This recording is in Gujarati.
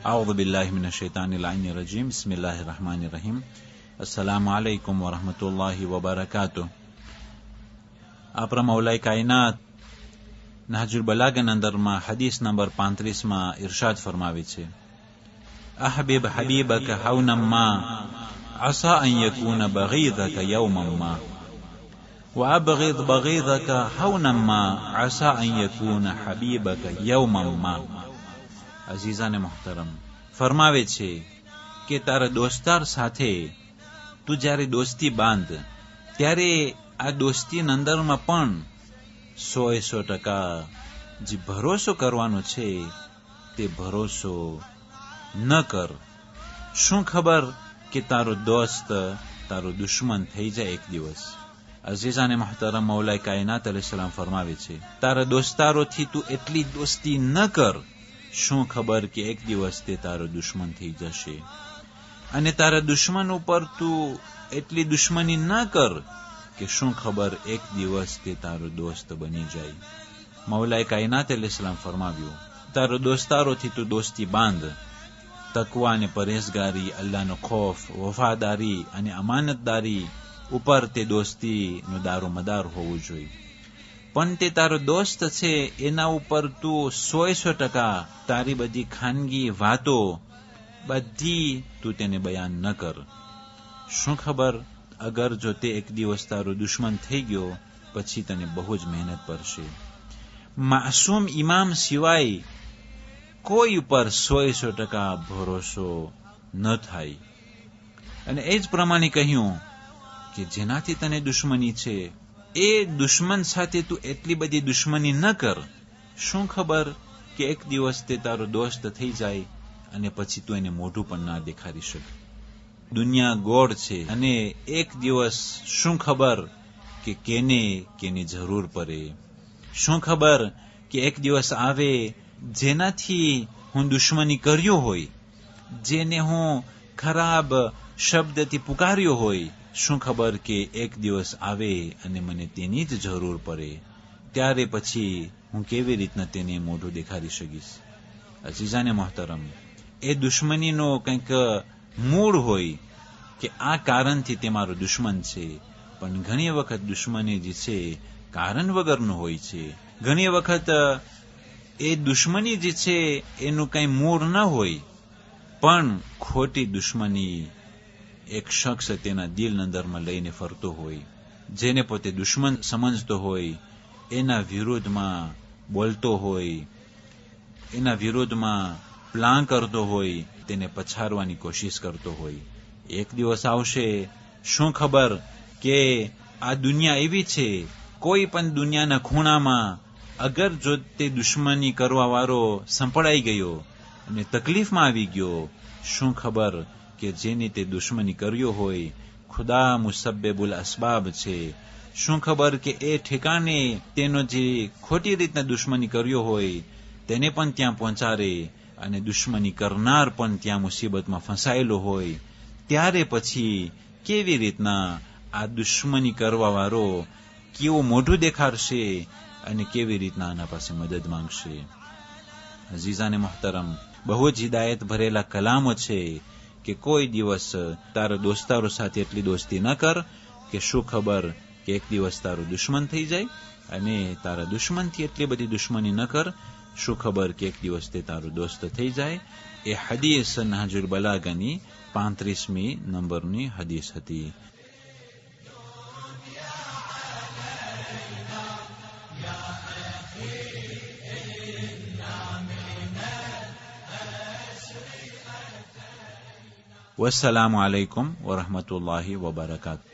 أعوذ بالله من الشيطان اللعين الرجيم بسم الله الرحمن الرحيم السلام عليكم ورحمة الله وبركاته. આપણા મૌલાએ કાયનાત નહજુલ બલાગન અંદરમાં હદીસ નંબર 35 માં ઇરશાદ ફરમાવે છે, અહબિબ હબીબક હૌનમ્મા અસા અન યકૂન બગીદક યૌમમ્મા وأبغض بغيضك هونما عسى أن يكون حبيبك يوما. અઝીઝાન મોહતરમ, ફરમાવે છે કે તારા દોસ્તાર સાથે તું જ્યારે દોસ્તી બાંધ ત્યારે આ દોસ્તી અંદરમાં પણ 100% જે ભરોસો કરવાનો છે તે ભરોસો ન કર. શું ખબર કે તારો દોસ્ત તારો દુશ્મન થઈ જાય એક દિવસ. અઝીઝાને મહતરમ, મૌલાએ કાયનાત અલૈહિસ્સલામ ફરમાવે છે, તારા દોસ્તારોથી તું એટલી દોસ્તી ન કર, શું ખબર કે એક દિવસ તે તારો દુશ્મન થઈ જશે. અને તારા દુશ્મન ઉપર તું એટલી દુશ્મની ન કર કે શું ખબર એક દિવસ તે તારો દોસ્ત બની જાય. મૌલાએ કાયનાત અલૈહિસ્સલામ ફરમાવ્યું, તારો દોસ્તારોથી તું દોસ્તી બાંધ. તકવા અને પરેઝગારી, અલ્લાહનો ખૌફ, વફાદારી અને અમાનતદારી ઉપર તે દોસ્તીનો દારોમદાર હોવું જોઈએ. પણ તે તારો દોસ્ત છે એના ઉપર તું 100% તારી બધી ખાનગી વાતો બધી તું તેને બયાન ન કર. શું ખબર અગર જો તે એક દિવસ તારો દુશ્મન થઈ ગયો પછી તને બહુ જ મહેનત પડશે. માસૂમ ઇમામ સિવાય કોઈ ઉપર 100% ભરોસો ન થાય. અને એ જ પ્રમાણે કહ્યું કે જેનાથી તને દુશ્મની છે એ દુશ્મન સાથે તું એટલી બધી દુશ્મની ન કર. શું ખબર કે એક દિવસ તે તારો દોસ્ત થઈ જાય અને પછી તું એને મોઢું પણ ના દેખાડી શકે. દુનિયા ગોળ છે અને એક દિવસ શું ખબર કે કેની જરૂર પડે. શું ખબર કે એક દિવસ આવે જેનાથી હું દુશ્મની કર્યો હોય, જેને હું ખરાબ શબ્દથી પુકાર્યો હોય. શું ખબર કે એક દિવસ આવે અને મને તેની જ જરૂર પડે, ત્યારે પછી હું કેવી રીતના તેને મોઢું દેખાડી શકીશ. અઝીઝાને મોહતરમ, એ દુશ્મનીનો કંઈક મૂળ હોય કે આ કારણથી તે મારો દુશ્મન છે. પણ ઘણી વખત દુશ્મની જે છે કારણ વગરનું હોય છે. ઘણી વખત એ દુશ્મની જે છે એનું કંઈ મૂળ ન હોય, પણ ખોટી દુશ્મની એક શખ્સ તેના દિલ અંદરમાં લઈને ફરતો હોય, જેને પોતે દુશ્મન સમજતો હોય, એના વિરોધમાં બોલતો હોય, એના વિરોધમાં પ્લાન કરતો હોય, તેને પછાડવાની કોશિશ કરતો હોય. એક દિવસ આવશે, શું ખબર કે આ દુનિયા એવી છે, કોઈ પણ દુનિયાના ખૂણામાં અગર જો તે દુશ્મની કરવા વાળો સંપડાઈ ગયો અને તકલીફમાં આવી ગયો, શું ખબર કે જેની તે દુશ્મની કર્યો હોય ખુદા મુસબ્બિબુલ અસબાબ છે. શું ખબર કે એ ઠેકાણે તેનો જે ખોટી રીતના દુશ્મની કર્યો હોય તેને પણ ત્યાં પહોંચાડે અને દુશ્મની કરનાર પણ ત્યાં મુસીબતમાં ફસાયેલો હોય. ત્યારે પછી કેવી રીતના આ દુશ્મની કરવા વાળો કેવું મોઢું દેખાડશે અને કેવી રીતના આના પાસે મદદ માંગશે. અઝીઝાને મોહતરમ, બહુ જ હિદાયત ભરેલા કલામો છે કે કોઈ દિવસ તારા દોસ્તારો સાથે એટલી દોસ્તી ન કર કે શું ખબર કે એક દિવસ તારો દુશ્મન થઈ જાય. અને તારા દુશ્મનથી એટલી બધી દુશ્મની ન કર, શું ખબર કે એક દિવસ તે તારો દોસ્ત થઈ જાય. એ હદીસ નહજુલ બલાગની 35મી નંબરની હદીસ હતી. વસ્સલામુ અલૈકુમ વરહમતુલ્લાહિ વબરકાતુહુ.